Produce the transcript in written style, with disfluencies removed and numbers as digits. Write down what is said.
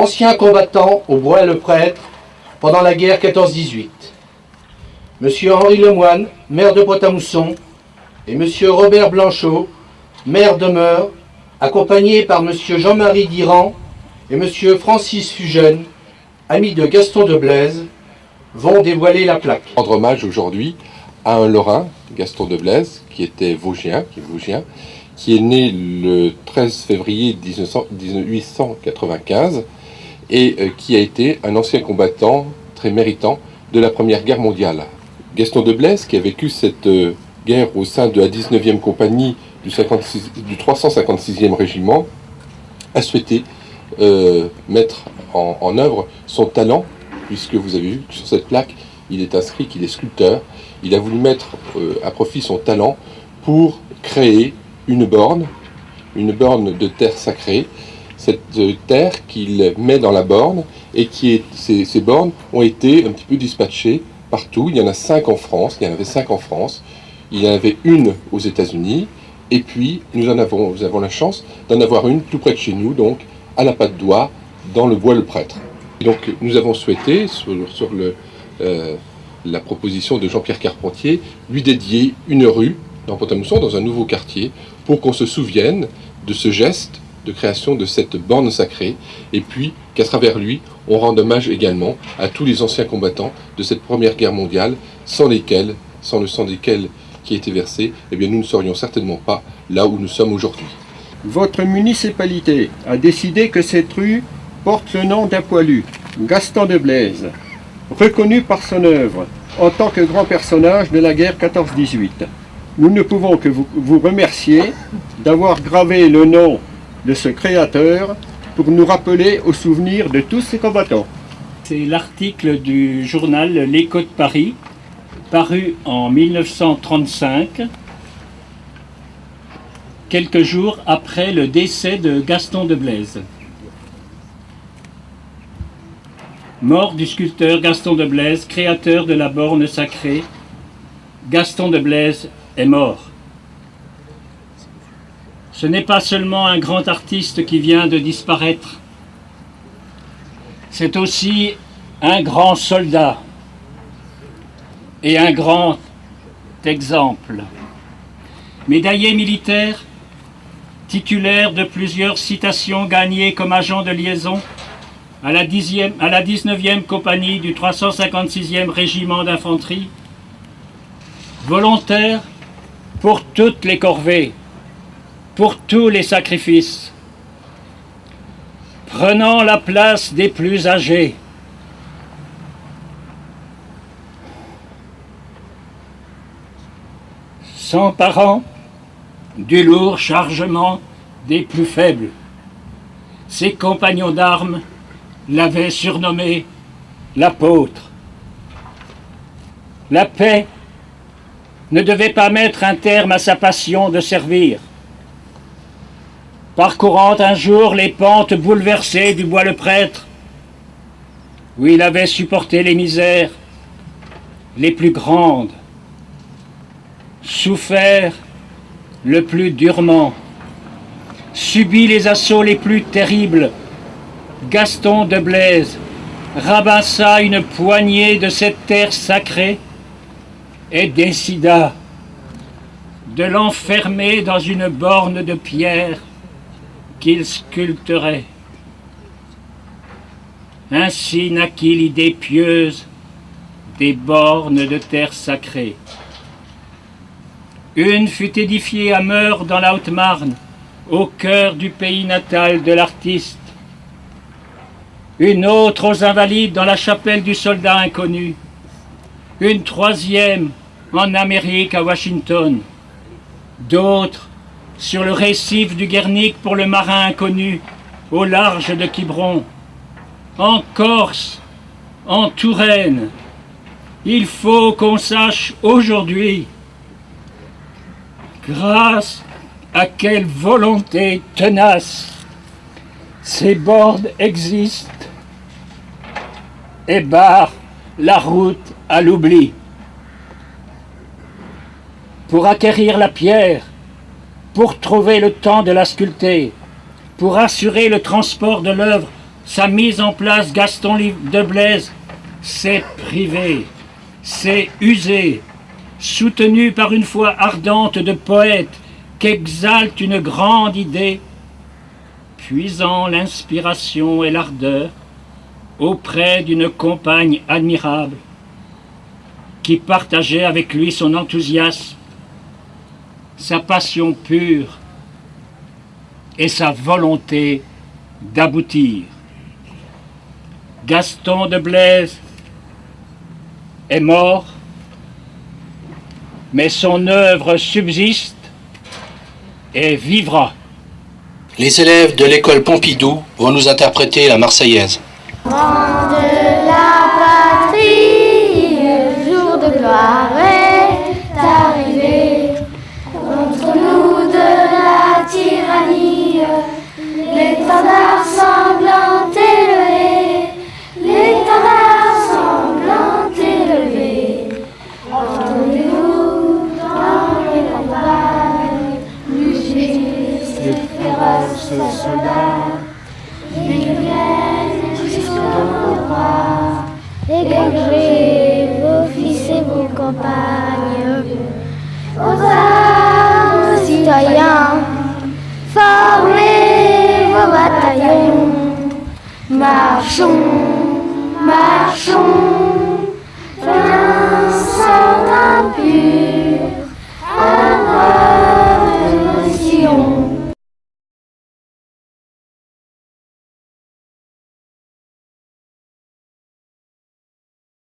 ancien combattant au Bois-le-Prêtre pendant la guerre 14-18. Monsieur Henri Lemoine, maire de Pont-à-Mousson, et Monsieur Robert Blanchot, maire de Meure, accompagné par Monsieur Jean-Marie Diran et Monsieur Francis Fugen, ami de Gaston de Blaise, vont dévoiler la plaque. Rendre hommage aujourd'hui à un Lorrain, Gaston de Blaise, qui était Vosgien, qui est né le 13 février 1895 et qui a été un ancien combattant très méritant de la Première Guerre mondiale. Gaston de Blaise, qui a vécu cette guerre au sein de la 19e compagnie du 356e régiment, a souhaité mettre en œuvre son talent, puisque vous avez vu que sur cette plaque, il est inscrit qu'il est sculpteur. Il a voulu mettre à profit son talent pour créer une borne de terre sacrée, cette terre qu'il met dans la borne et ces bornes ont été un petit peu dispatchées partout. Il y en a 5 en France, il y en avait 5 en France, il y en avait une aux États-Unis, et puis nous avons la chance d'en avoir une tout près de chez nous, donc à la Patte d'Oie, dans le Bois-le-Prêtre. Donc nous avons souhaité, sur la proposition de Jean-Pierre Carpentier, lui dédier une rue dans Pont-à-Mousson, dans un nouveau quartier, pour qu'on se souvienne de ce geste de création de cette borne sacrée, et puis qu'à travers lui, on rende hommage également à tous les anciens combattants de cette Première Guerre mondiale, sans le sang desquels qui a été versé, eh bien nous ne serions certainement pas là où nous sommes aujourd'hui. Votre municipalité a décidé que cette rue porte le nom d'un poilu, Gaston de Blaise, reconnu par son œuvre en tant que grand personnage de la guerre 14-18. Nous ne pouvons que vous remercier d'avoir gravé le nom de ce créateur pour nous rappeler au souvenir de tous ces combattants. C'est l'article du journal L'Écho de Paris, paru en 1935, quelques jours après le décès de Gaston de Blaise. Mort du sculpteur Gaston de Blaise, créateur de la borne sacrée, Gaston de Blaise est mort. Ce n'est pas seulement un grand artiste qui vient de disparaître, c'est aussi un grand soldat et un grand exemple. Médaillé militaire, titulaire de plusieurs citations gagnées comme agent de liaison à la 19e compagnie du 356e régiment d'infanterie, volontaire pour toutes les corvées, pour tous les sacrifices, prenant la place des plus âgés, s'emparant du lourd chargement des plus faibles. Ses compagnons d'armes l'avaient surnommé l'apôtre. La paix ne devait pas mettre un terme à sa passion de servir. Parcourant un jour les pentes bouleversées du Bois-le-Prêtre, où il avait supporté les misères les plus grandes, souffert le plus durement, subi les assauts les plus terribles, Gaston de Blaise ramassa une poignée de cette terre sacrée et décida de l'enfermer dans une borne de pierre qu'il sculpterait. Ainsi naquit l'idée pieuse des bornes de terre sacrée. Une fut édifiée à Meure dans la Haute-Marne, au cœur du pays natal de l'artiste. Une autre aux Invalides dans la chapelle du soldat inconnu. Une troisième en Amérique à Washington. D'autres sur le récif du Guernic pour le marin inconnu, au large de Quiberon. En Corse, en Touraine. Il faut qu'on sache aujourd'hui grâce à quelle volonté tenace ces bornes existent et barrent la route à l'oubli. Pour acquérir la pierre, pour trouver le temps de la sculpter, pour assurer le transport de l'œuvre sa mise en place, Gaston de Blaise s'est privé, s'est usé, soutenu par une foi ardente de poète qu'exalte une grande idée, puisant l'inspiration et l'ardeur auprès d'une compagne admirable qui partageait avec lui son enthousiasme, sa passion pure et sa volonté d'aboutir. Gaston de Blaise est mort, mais son œuvre subsiste et vivra. Les élèves de l'école Pompidou vont nous interpréter la Marseillaise. Vent de la patrie, le jour de gloire est arrivé. Contre nous de la tyrannie, l'étendard sanglant élevé, l'étendard sanglant élevé. Entendez-vous dans les campagnes, justice et féroces soldats, ils viennent jusqu'au roi, égorgez vos fils et vos compagnes. Aux armes, citoyens, formez vos bataillons, marchons, marchons.